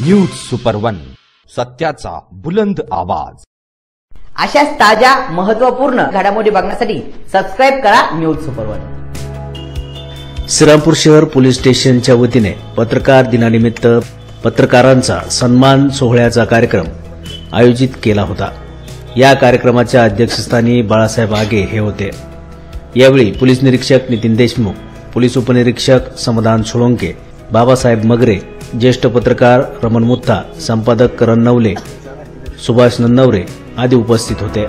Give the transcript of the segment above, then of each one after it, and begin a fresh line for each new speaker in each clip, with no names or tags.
News super one, सत्याचा बुलंद आवाज।
अशाच ताज्या महत्त्वपूर्ण घडामोडी बघण्यासाठी सबस्क्राइब करा न्यूज सुपर वन।
श्रीरामपूर शहर पोलीस स्टेशनच्या वतीने पत्रकार दिनानिमित्त पत्रकारांचा सन्मान सोहळ्याचा कार्यक्रम आयोजित केला होता। या कार्यक्रमाच्या अध्यक्षस्थानी बाळासाहेब आगे हे होते। यावेळी पोलीस निरीक्षक नितीन देशमुख, पोलीस उपनिरीक्षक समाधान सोळंके, बाबासाहेब मगरे, ज्येष्ठ पत्रकार रमण मुत्था, संपादक करण नवले, सुभाष नन्नवरे आदी उपस्थित होते।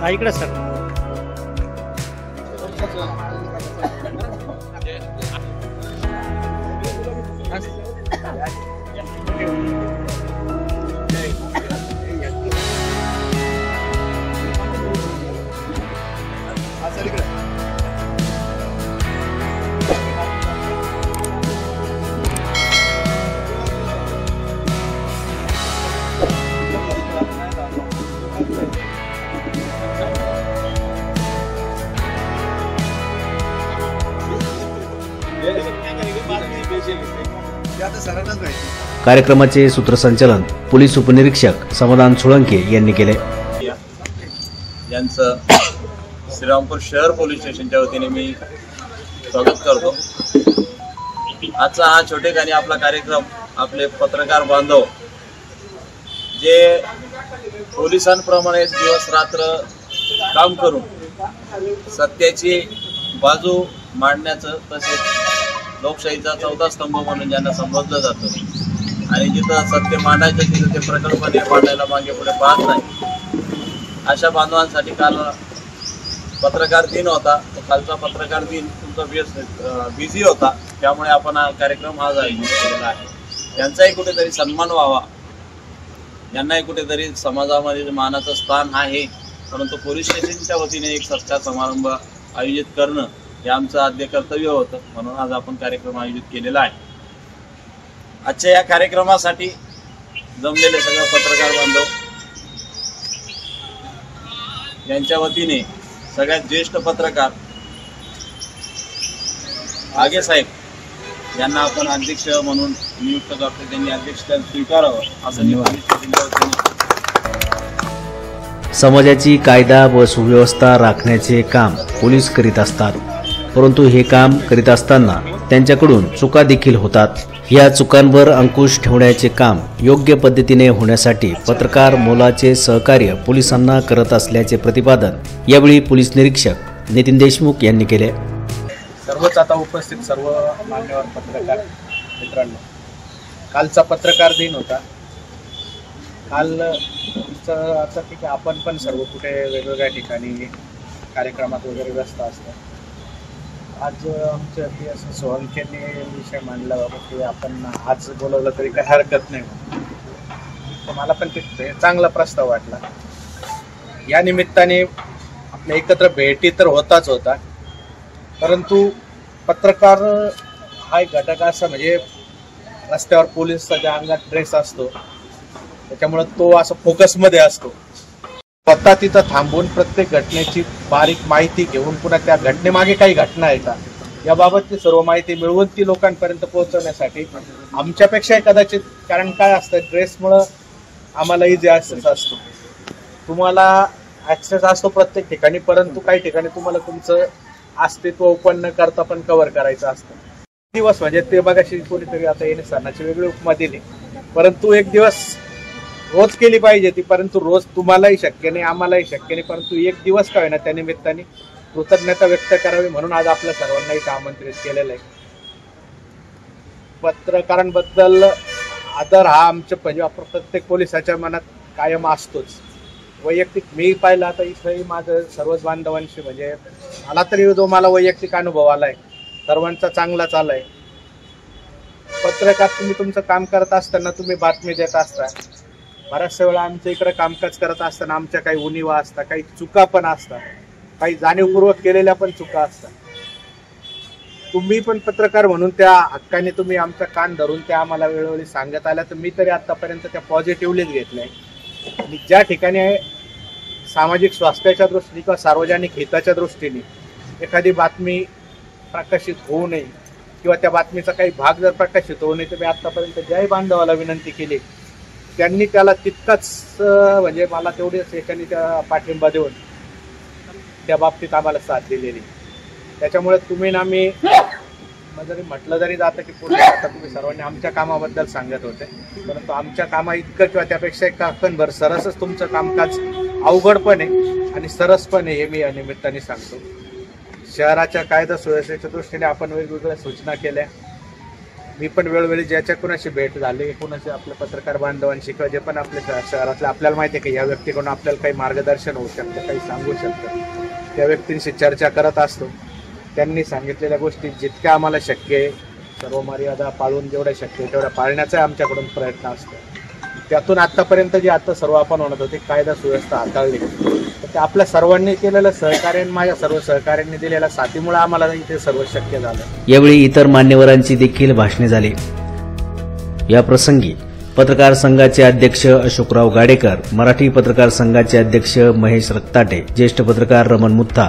इकडे सर
कार्यक्रमाचे सूत्रसंचालन पोलीस उपनिरीक्षक समाधान सोळंके यांनी केले।
यांचं श्रीरामपूर शहर पोलीस स्टेशनच्या वतीने मी स्वागत करतो। आजचा हा छोटेखानी आपला कार्यक्रम आपले पत्रकार बांधव जे पोलिसांप्रमाणे दिवस रात्र काम करून सत्याची बाजू मांडण्याचं, तसेच लोकशाहीचा चौथा स्तंभ म्हणून ज्यांना संबोधलं जातं आणि जिथं सत्य मांडायचं तिथं ते प्रकल्पने मांडायला मागे पुढे पाहत नाही, अशा बांधवांसाठी काल पत्रकार दिन होता। तो कालचा पत्रकार दिन तुमचा बिझी होता, त्यामुळे आपण हा कार्यक्रम आज आयोजित केलेला आहे। त्यांचाही कुठेतरी सन्मान व्हावा, यांनाही कुठेतरी समाजामध्ये मानाचं स्थान आहे, परंतु पोलीस स्टेशनच्या वतीने एक सत्कार समारंभ आयोजित करणं हे आमचं आद्य कर्तव्य होतं, म्हणून आज आपण कार्यक्रम आयोजित केलेला आहे। आजच्या या कार्यक्रमासाठी जमलेले सगळे पत्रकार बांधव यांच्या वतीने सगळ्यात ज्येष्ठ पत्रकार आगे साहेब यांना आपण अध्यक्ष म्हणून नियुक्त करतो, त्यांनी अध्यक्षपद स्वीकारावं असं मी
समाजाची कायदा व सुव्यवस्था राखण्याचे काम पोलीस करीत असतात, परंतु हे काम करीत असताना त्यांच्याकडून चुका देखील होतात। या चुकांवर अंकुश ठेवण्याचे काम योग्य पद्धतीने होण्यासाठी पत्रकार मोलाचे सहकार्य पोलिसांना करत असल्याचे प्रतिपादन यावेळी पोलीस निरीक्षक नितीन देशमुख यांनी केले।
सर्वच आता उपस्थित सर्व मान्यवर पत्रकार मित्रांनो, कालचा पत्रकार दिन होता। काल आता ठीक आहे, आपण पण सर्व कुठे वेगवेगळ्या ठिकाणी कार्यक्रमात वगैरे व्यस्त असतो। आज आमच्या असं सोळंकेने विषय मांडला बाबा की आपण आज बोलवलं तरी काही हरकत नाही, तर मला पण ते चांगला प्रस्ताव वाटला। या निमित्ताने आपल्या एकत्र भेटी तर होताच होता, परंतु पत्रकार हा एक घटक असा, म्हणजे रस्त्यावर पोलिसाच्या अंगात ड्रेस असतो, त्याच्यामुळे तो असं फोकसमध्ये असतो। स्वतः तिथं थांबून प्रत्येक घटनेची बारीक माहिती घेऊन पुन्हा त्या घटनेमागे काही घटना आहे का याबाबतची सर्व माहिती मिळवून ती लोकांपर्यंत पोहोचवण्यासाठी आमच्यापेक्षाही कदाचित, कारण काय असतं ड्रेसमुळं आम्हाला इझी ॲक्सेस असतो, तुम्हाला ॲक्सेस असतो प्रत्येक ठिकाणी, परंतु काही ठिकाणी तुम्हाला तुमचं अस्तित्व ओपन न करता पण कव्हर करायचं असतं। दिवस म्हणजे ते बघाशी कोणीतरी आता येणे सणाची वेगळी उपमा दिली, परंतु एक दिवस रोज केली पाहिजे ती, परंतु रोज तुम्हालाही शक्य नाही, आम्हालाही शक्य नाही, परंतु एक दिवस का होईना त्या निमित्ताने कृतज्ञता व्यक्त करावी म्हणून आज आपल्या सर्वांनाही आमंत्रित केलेलं आहे। पत्रकारांबद्दल आदर हा आमच्या म्हणजे प्रत्येक पोलिसाच्या मनात कायम असतोच। वैयक्तिक मी पाहिलं आता इथंही माझं सर्वच बांधवांशी, म्हणजे मला तरी जो मला वैयक्तिक अनुभव आलाय सर्वांचा चांगलाच आलाय। पत्रकार तुम्ही तुमचं काम करत असताना तुम्ही बातमी देत असता, बऱ्याचशा वेळा आमच्या इकडे कामकाज करत असताना आमच्या काही उणिवा असतात, काही चुका पण असतात, काही जाणीवपूर्वक केलेल्या पण चुका असतात। तुम्ही पण पत्रकार म्हणून त्या हक्काने तुम्ही आमचा कान धरून त्या आम्हाला वेळोवेळी सांगत आल्या, तर मी तरी आतापर्यंत त्या पॉझिटिव्हलीच घेतल्या। आणि ज्या ठिकाणी सामाजिक स्वास्थ्याच्या दृष्टीने किंवा सार्वजनिक हिताच्या दृष्टीने एखादी बातमी प्रकाशित होऊ नये किंवा त्या बातमीचा काही भाग जर प्रकाशित होऊ नये तर मी आतापर्यंत ज्याही बांधवाला विनंती केली त्यांनी त्याला तितकाच म्हणजे मला तेवढेच एकाने त्या पाठिंबा देऊन त्या बाबतीत आम्हाला साथ दिलेली. त्याच्यामुळे तुम्ही ना मी जरी म्हटलं जरी जातं की पूर्ण आता तुम्ही सर्वांनी आमच्या कामाबद्दल सांगत होते, परंतु आमच्या कामा इतकं किंवा त्यापेक्षा एक काकणभर सरसच तुमचं कामकाज अवघड पण आहे आणि सरस पण आहे हे मी या निमित्ताने सांगतो. शहराच्या कायदा सुव्यवस्थेच्या दृष्टीने आपण वेगवेगळ्या सूचना केल्या. मी पण वेळोवेळी ज्याच्या कुणाशी भेट झाली कुणाशी आपल्या पत्रकार बांधवांशी किंवा जे पण आपल्या शहरातले आपल्याला माहिती आहे की या व्यक्तीकडून आपल्याला काही मार्गदर्शन होऊ शकतं, काही सांगू शकतं, त्या व्यक्तींशी चर्चा करत असतो. त्यांनी सांगितलेल्या गोष्टी जितक्या आम्हाला शक्य आहे सर्व मर्यादा पाळून जेवढ्या शक्य आहे तेवढ्या पाळण्याचा आमच्याकडून प्रयत्न असतो. त्यातून आत्तापर्यंत जे आता सर्व आपण म्हणत होते कायदा सुव्यवस्था हाताळली तर ते आपल्या सर्वांनी केलेलं सहकार्य माझ्या सर्व सहकार्यांनी दिलेल्या साथीमुळे आम्हाला इथे सर्व शक्य झालं.
यावेळी इतर मान्यवरांची देखील भाषणे झाली. या प्रसंगी पत्रकार संघाचे अध्यक्ष अशोकराव गाडेकर, मराठी पत्रकार संघाचे अध्यक्ष महेश रक्ताटे, ज्येष्ठ पत्रकार रमण मुत्था,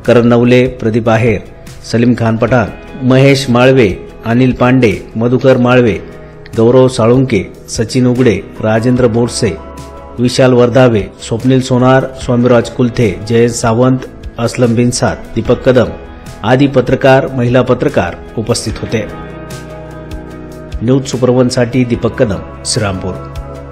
करण नवले, प्रदीप आहेर, सलीम खान पठाण, महेश माळवे, अनिल पांडे, मधुकर माळवे, गौरव साळुंके, सचिन उगडे, राजेंद्र बोरसे, विशाल वर्धावे, स्वप्नील सोनार, स्वामीराज कुलथे, जयेश सावंत, असलम बिनसाद, दीपक कदम आदी पत्रकार, महिला पत्रकार उपस्थित होते. न्यूज सुपरवनसाठी दीपक कदम, श्रीरामपूर.